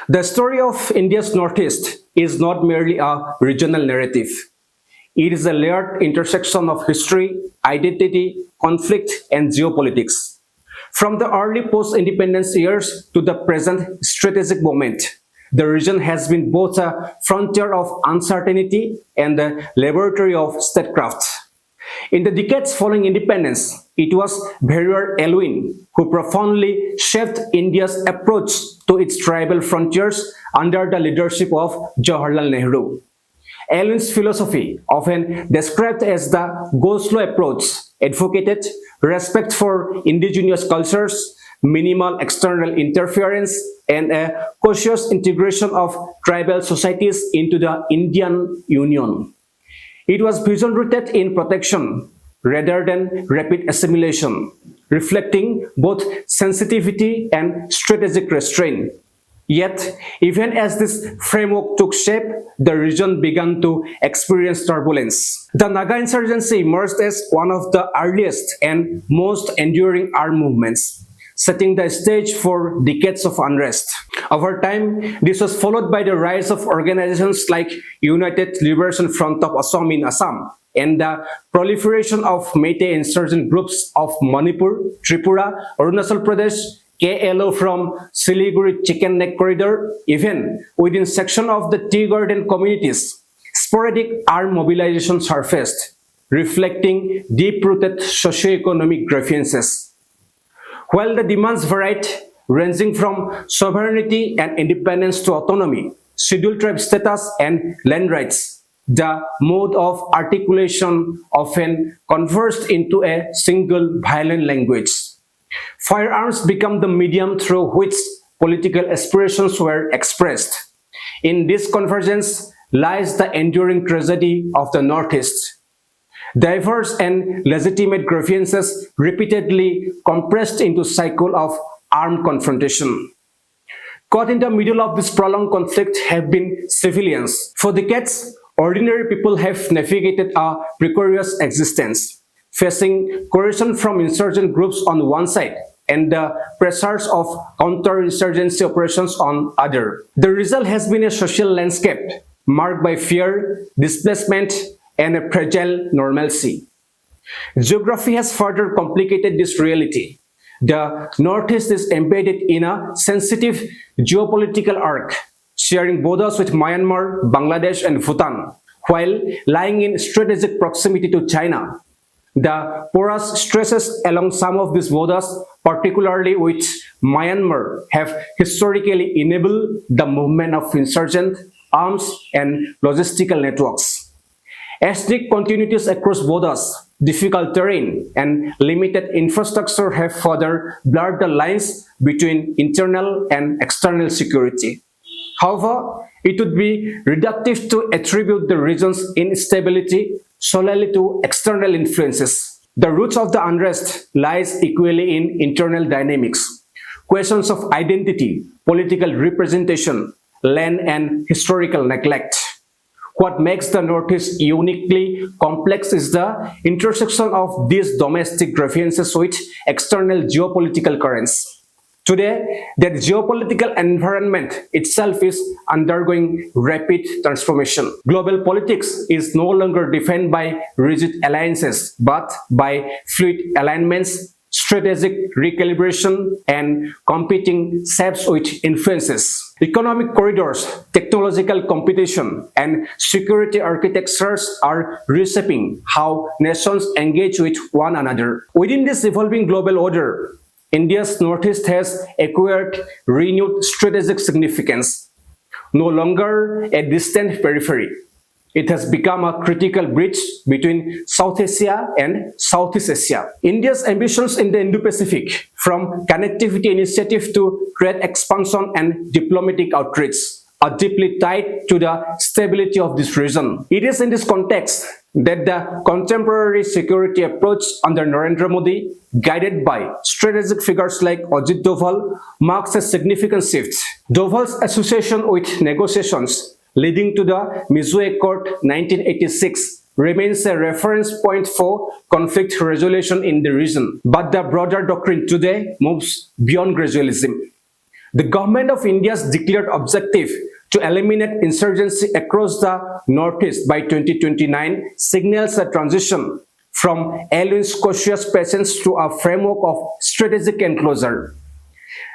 The story of India's Northeast is not merely a regional narrative. It is a layered intersection of history, identity, conflict, and geopolitics. From the early post-independence years to the present strategic moment, the region has been both a frontier of uncertainty and a laboratory of statecraft. In the decades following independence, it was Brigadier Elwin who profoundly shaped India's approach to its tribal frontiers under the leadership of Jawaharlal Nehru. Elwin's philosophy, often described as the go-slow approach, advocated respect for indigenous cultures, minimal external interference, and a cautious integration of tribal societies into the Indian Union. It was vision rooted in protection rather than rapid assimilation, reflecting both sensitivity and strategic restraint. Yet, even as this framework took shape, the region began to experience turbulence. The Naga insurgency emerged as one of the earliest and most enduring armed movements, setting the stage for decades of unrest. Over time, this was followed by the rise of organizations like United Liberation Front of Assam in Assam and the proliferation of Meitei insurgent groups of Manipur, Tripura, Arunachal Pradesh, KLO from Siliguri Chicken Neck Corridor, even within section of the tea garden communities, sporadic armed mobilization surfaced, reflecting deep-rooted socio-economic grievances. While the demands varied, ranging from sovereignty and independence to autonomy, scheduled tribe status and land rights, the mode of articulation often converged into a single violent language. Firearms became the medium through which political aspirations were expressed. In this convergence lies the enduring tragedy of the Northeast. Diverse and legitimate grievances repeatedly compressed into a cycle of armed confrontation. Caught in the middle of this prolonged conflict have been civilians. For decades, ordinary people have navigated a precarious existence, facing coercion from insurgent groups on one side and the pressures of counterinsurgency operations on other. The result has been a social landscape marked by fear, displacement, and a fragile normalcy. Geography has further complicated this reality. The Northeast is embedded in a sensitive geopolitical arc, sharing borders with Myanmar, Bangladesh, and Bhutan, while lying in strategic proximity to China. The porous stresses along some of these borders, particularly with Myanmar, have historically enabled the movement of insurgent arms and logistical networks. Ethnic continuities across borders, difficult terrain, and limited infrastructure have further blurred the lines between internal and external security. However, it would be reductive to attribute the region's instability solely to external influences. The roots of the unrest lies equally in internal dynamics. Questions of identity, political representation, land and historical neglect. What makes the Northeast uniquely complex is the intersection of these domestic grievances with external geopolitical currents. Today, that geopolitical environment itself is undergoing rapid transformation. Global politics is no longer defined by rigid alliances, but by fluid alignments, strategic recalibration, and competing shapes with influences. Economic corridors, technological competition, and security architectures are reshaping how nations engage with one another. Within this evolving global order, India's Northeast has acquired renewed strategic significance. No longer a distant periphery, it has become a critical bridge between South Asia and Southeast Asia. India's ambitions in the Indo-Pacific, from connectivity initiative to trade expansion and diplomatic outreach, are deeply tied to the stability of this region. It is in this context that the contemporary security approach under Narendra Modi, guided by strategic figures like Ajit Doval, marks a significant shift. Doval's association with negotiations leading to the Mizue Accord 1986 remains a reference point for conflict resolution in the region. But the broader doctrine today moves beyond gradualism. The government of India's declared objective to eliminate insurgency across the Northeast by 2029 signals a transition from Alwyn's cautious patience to a framework of strategic enclosure.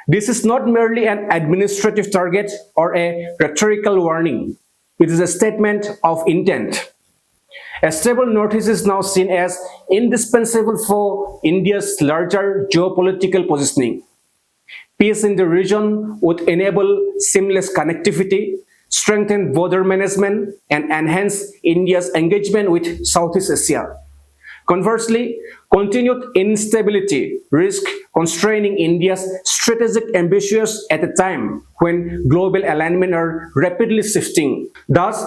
This is not merely an administrative target or a rhetorical warning. It is a statement of intent. A stable Northeast is now seen as indispensable for India's larger geopolitical positioning. Peace in the region would enable seamless connectivity, strengthen border management, and enhance India's engagement with Southeast Asia. Conversely, continued instability risks constraining India's strategic ambitions at a time when global alignment are rapidly shifting. Thus,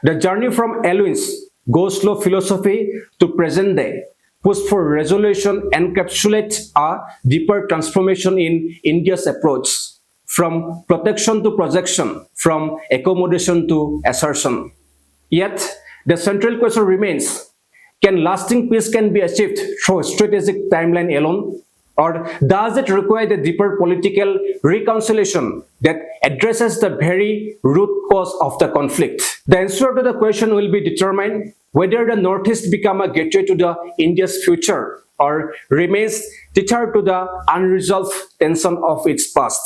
the journey from Alwyn's go-slow philosophy to present day push for resolution encapsulates a deeper transformation in India's approach from protection to projection, from accommodation to assertion. Yet, the central question remains, can lasting peace be achieved through a strategic timeline alone? Or does it require a deeper political reconciliation that addresses the very root cause of the conflict? The answer to the question will be determined whether the Northeast become a gateway to the India's future or remains tethered to the unresolved tension of its past.